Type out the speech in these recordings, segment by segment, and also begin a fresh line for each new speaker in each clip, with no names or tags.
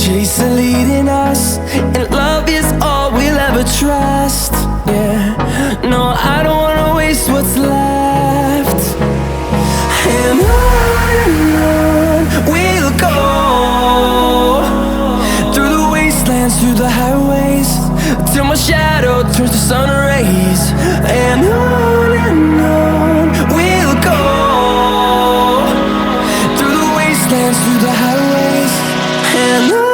chase are leading us, and love is all we'll ever trust. Yeah, no, I don't wanna waste what's left. And on we'll go, through the wastelands, through the highways, till my shadow turns to sun rays. And on we'll go, through the wastelands, through the highways, and on.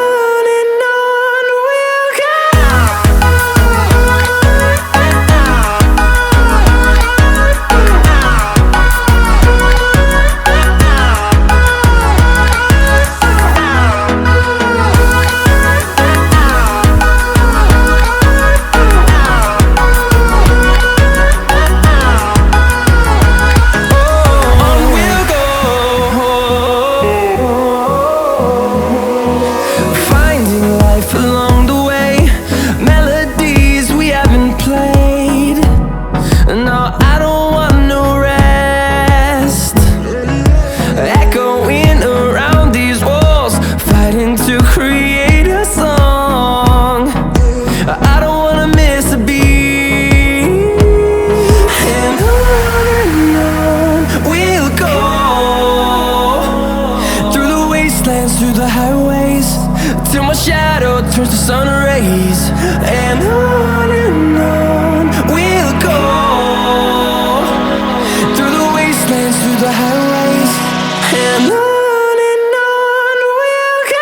Through the highways, till my shadow turns to sun rays. And on we'll go, through the wastelands, through the highways, and on we'll go.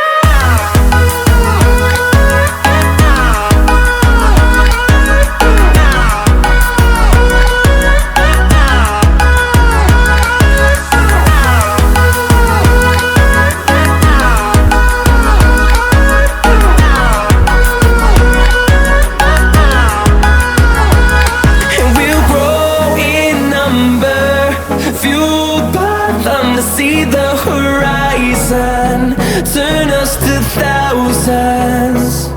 See the horizon turn us to thousands,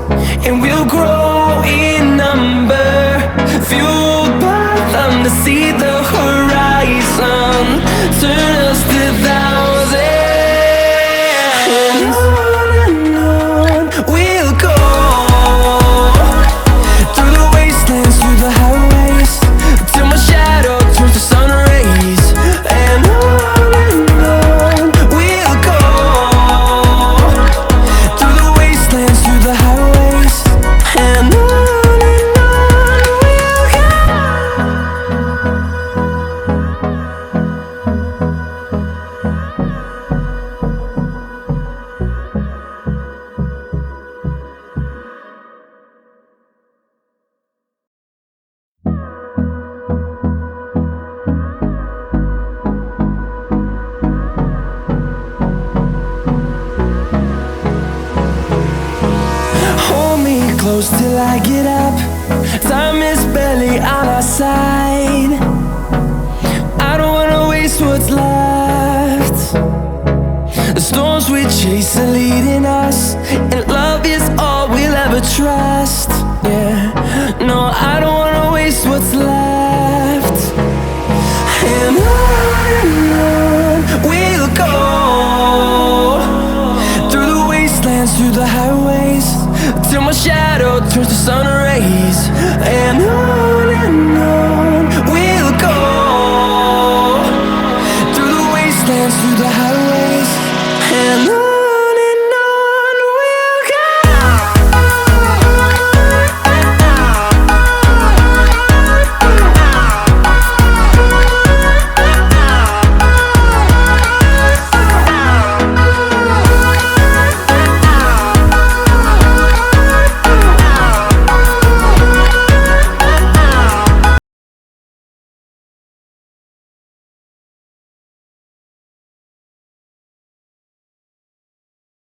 and we'll grow in number, fueled by them. To see the horizon turn us to thousands, and on we'll go, through the wastelands, through the highways, till my shadow turns to sun rays. And on close till I get up. Time is barely on our side. I don't wanna waste what's left. The storms we chase are leading